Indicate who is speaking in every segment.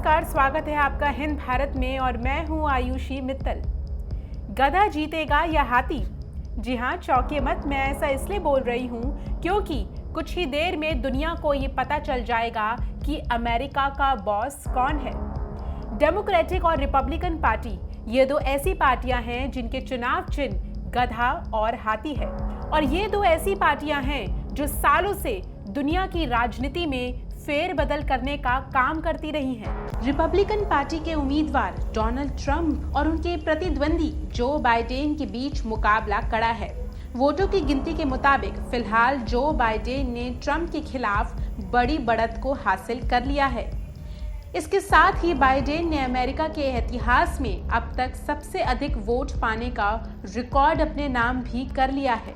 Speaker 1: नमस्कार, स्वागत है आपका हिंद भारत में और मैं हूं आयुषी मित्तल। गधा जीतेगा या हाथी? जी हां, चौंकिए मत, मैं ऐसा इसलिए बोल रही हूं क्योंकि कुछ ही देर में दुनिया को ये पता चल जाएगा कि अमेरिका का बॉस कौन है। डेमोक्रेटिक और रिपब्लिकन पार्टी, ये दो ऐसी पार्टियां हैं जिनके चुनाव चिन्ह गधा और हाथी है, और ये दो ऐसी पार्टियां हैं जो सालों से दुनिया की राजनीति में फेरबदल करने का काम करती रही हैं। रिपब्लिकन पार्टी के उम्मीदवार डोनाल्ड ट्रंप और उनके प्रतिद्वंदी जो बाइडेन के बीच मुकाबला कड़ा है। वोटों की गिनती के मुताबिक फिलहाल जो बाइडेन ने ट्रंप के खिलाफ बड़ी बढ़त को हासिल कर लिया है। इसके साथ ही बाइडेन ने अमेरिका के इतिहास में अब तक सबसे अधिक वोट पाने का रिकॉर्ड अपने नाम भी कर लिया है।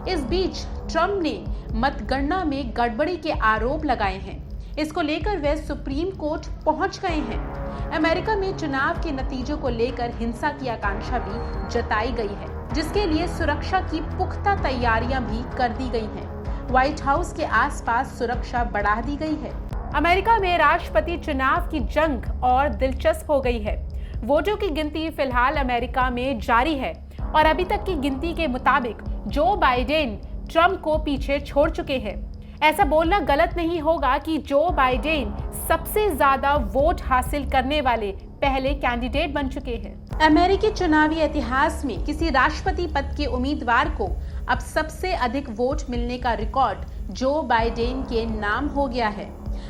Speaker 1: इस बीच ट्रंप ने मतगणना में गड़बड़ी के आरोप लगाए हैं। इसको लेकर वे सुप्रीम कोर्ट पहुंच गए हैं। अमेरिका में चुनाव के नतीजों को लेकर हिंसा की आकांक्षा भी जताई गई है, जिसके लिए सुरक्षा की पुख्ता तैयारियां भी कर दी गई हैं। व्हाइट हाउस के आसपास सुरक्षा बढ़ा दी गई है। अमेरिका में राष्ट्रपति चुनाव की जंग और दिलचस्प हो गई है। वोटों की गिनती फिलहाल अमेरिका में जारी है और अभी तक की गिनती के मुताबिक जो बाइडेन ट्रंप को पीछे छोड़ चुके हैं। ऐसा बोलना गलत नहीं होगा कि जो बाइडेन सबसे ज्यादा वोट हासिल करने वाले पहले कैंडिडेट बन चुके हैं। अमेरिकी चुनावी इतिहास में किसी राष्ट्रपति पद के उम्मीदवार को अब सबसे अधिक वोट मिलने का रिकॉर्ड जो बाइडेन के नाम हो गया है।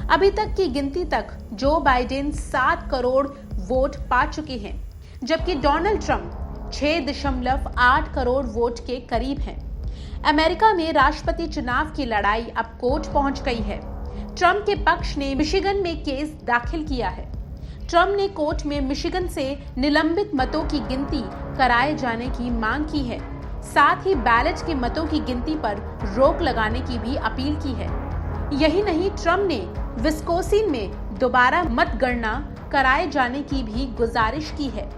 Speaker 1: अभी तक की गिनती तक जो बाइडेन 7 करोड़ वोट पा चुके हैं, जबकि डोनाल्ड ट्रंप 6.8 करोड़ वोट के करीब हैं। अमेरिका में राष्ट्रपति चुनाव की लड़ाई अब कोर्ट पहुंच गई है। ट्रंप के पक्ष ने मिशिगन में केस दाखिल किया है। ट्रंप ने कोर्ट में मिशिगन से निलंबित मतों की गिनती कराए जाने की मांग की है। साथ ही बैलेट के मतों की गिनती पर रोक लगाने की भी अपील की है। यही नहीं, ट्रंप ने विस्कोसिन में दोबारा मतगणना कराए जाने की भी गुजारिश की है।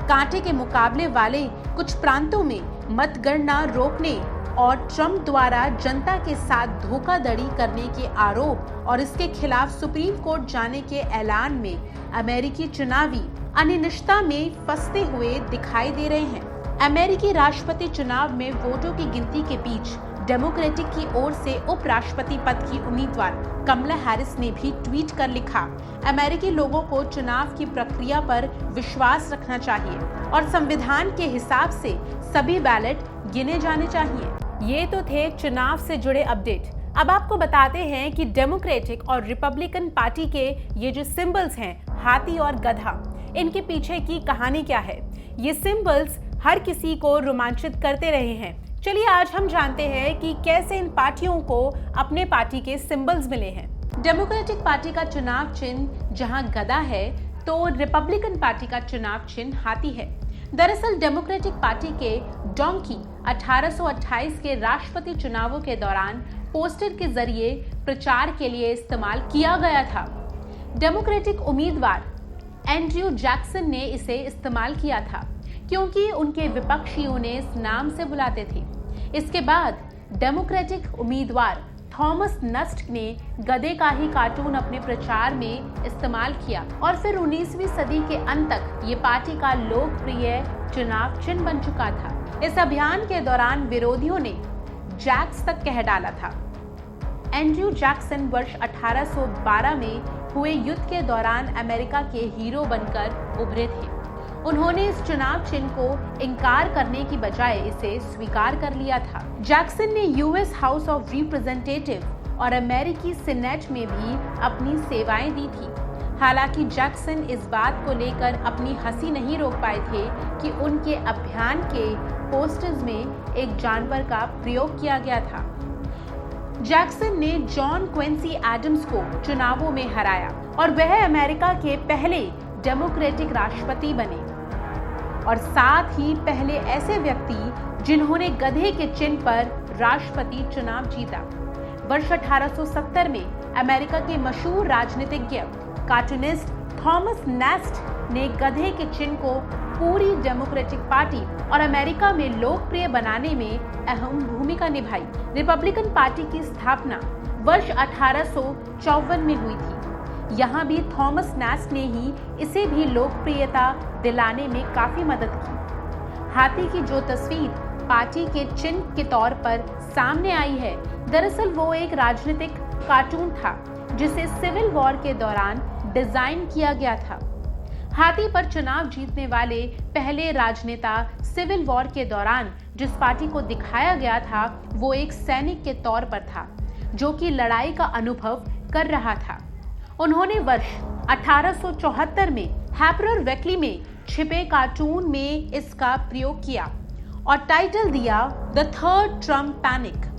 Speaker 1: कांटे के मुकाबले वाले कुछ प्रांतों में मतगणना रोकने और ट्रंप द्वारा जनता के साथ धोखाधड़ी करने के आरोप और इसके खिलाफ सुप्रीम कोर्ट जाने के ऐलान में अमेरिकी चुनावी अनिश्चितता में फंसते हुए दिखाई दे रहे हैं। अमेरिकी राष्ट्रपति चुनाव में वोटों की गिनती के बीच डेमोक्रेटिक की ओर से उपराष्ट्रपति पद की उम्मीदवार कमला हैरिस ने भी ट्वीट कर लिखा, अमेरिकी लोगों को चुनाव की प्रक्रिया पर विश्वास रखना चाहिए और संविधान के हिसाब से सभी बैलेट गिने जाने चाहिए। ये तो थे चुनाव से जुड़े अपडेट। अब आपको बताते हैं कि डेमोक्रेटिक और रिपब्लिकन पार्टी के ये जो सिंबल्स हैं, हाथी और गधा, इनके पीछे की कहानी क्या है। ये सिंबल्स हर किसी को रोमांचित करते रहे हैं। चलिए आज हम जानते हैं कि कैसे इन पार्टियों को अपने पार्टी के सिंबल्स मिले हैं। डेमोक्रेटिक पार्टी का चुनाव चिन्ह जहां गधा है, तो रिपब्लिकन पार्टी का चुनाव चिन्ह हाथी है। दरअसल डेमोक्रेटिक पार्टी के डोंकी 1828 के राष्ट्रपति चुनावों के दौरान पोस्टर के जरिए प्रचार के लिए इस्तेमाल किया गया था। डेमोक्रेटिक उम्मीदवार एंड्रयू जैक्सन ने इसे इस्तेमाल किया था क्योंकि उनके विपक्षी उन्हें इस नाम से बुलाते थे। इसके बाद डेमोक्रेटिक उम्मीदवार थॉमस नस्ट ने गधे का ही कार्टून अपने प्रचार में इस्तेमाल किया और फिर 19वीं सदी के अंत तक ये पार्टी का लोकप्रिय चुनाव चिन्ह बन चुका था। इस अभियान के दौरान विरोधियों ने जैक्स तक कह डाला था। एंड्रयू जैक्सन वर्ष 1812 में हुए युद्ध के दौरान अमेरिका के हीरो बनकर उभरे थे। उन्होंने इस चुनाव चिन्ह को इनकार करने की बजाय इसे स्वीकार कर लिया था। जैक्सन ने यूएस हाउस ऑफ रिप्रेजेंटेटिव और अमेरिकी सीनेट में भी अपनी सेवाएं दी थी। हालांकि जैक्सन इस बात को लेकर अपनी हंसी नहीं रोक पाए थे कि उनके अभियान के पोस्टर्स में एक जानवर का प्रयोग किया गया था। जैक्सन ने जॉन क्विंसी एडम्स को चुनावों में हराया और वह अमेरिका के पहले डेमोक्रेटिक राष्ट्रपति बने और साथ ही पहले ऐसे व्यक्ति जिन्होंने गधे के चिन्ह पर राष्ट्रपति चुनाव जीता। वर्ष 1870 में अमेरिका के मशहूर राजनीतिज्ञ कार्टूनिस्ट थॉमस नेस्ट ने गधे के चिन्ह को पूरी डेमोक्रेटिक पार्टी और अमेरिका में लोकप्रिय बनाने में अहम भूमिका निभाई। रिपब्लिकन पार्टी की स्थापना वर्ष 1854 में हुई थी। यहाँ भी थॉमस नैस्ट ने ही इसे भी लोकप्रियता दिलाने में काफी मदद की। हाथी की जो तस्वीर पार्टी के चिन्ह के तौर पर सामने आई है, दरअसल वो एक राजनीतिक कार्टून था जिसे सिविल वॉर के दौरान डिजाइन किया गया था। हाथी पर चुनाव जीतने वाले पहले राजनेता सिविल वॉर के दौरान जिस पार्टी को दिखाया गया था वो एक सैनिक के तौर पर था जो कि लड़ाई का अनुभव कर रहा था। उन्होंने वर्ष 1874 में हैपरर वेकली में छिपे कार्टून में इसका प्रयोग किया और टाइटल दिया the third Trump panic.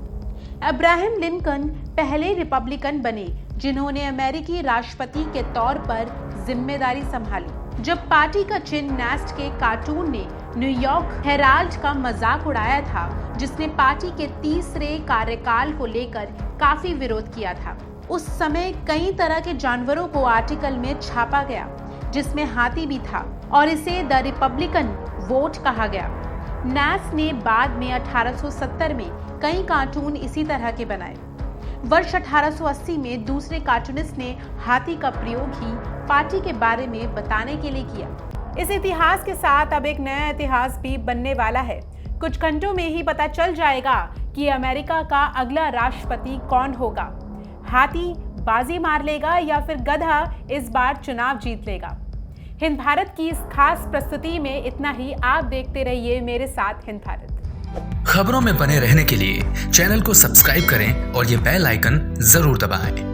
Speaker 1: Abraham Lincoln पहले रिपब्लिकन बने जिन्होंने अमेरिकी राष्ट्रपति के तौर पर जिम्मेदारी संभाली। जब पार्टी का चिन्ह नेस्ट के कार्टून ने न्यूयॉर्क हेराल्ड का मजाक उड़ाया था, जिसने पार्टी के तीसरे कार्यकाल को लेकर काफी विरोध किया था। उस समय कई तरह के जानवरों को आर्टिकल में छापा गया जिसमें हाथी भी था और इसे द रिपब्लिकन वोट कहा गया। नेस्ट ने बाद में 1870 में कई कार्टून इसी तरह के बनाए। वर्ष 1880 में दूसरे कार्टूनिस्ट ने हाथी का प्रयोग ही पार्टी के बारे में बताने के लिए किया। इस इतिहास के साथ अब एक नया इतिहास भी बनने वाला है। कुछ घंटों में ही पता चल जाएगा कि अमेरिका का अगला राष्ट्रपति कौन होगा। हाथी बाजी मार लेगा या फिर गधा इस बार चुनाव जीत लेगा। हिंद भारत की इस खास प्रस्तुति में इतना ही। आप देखते रहिए मेरे साथ हिंद भारत।
Speaker 2: खबरों में बने रहने के लिए चैनल को सब्सक्राइब करें और ये बेल आइकन जरूर दबाएं।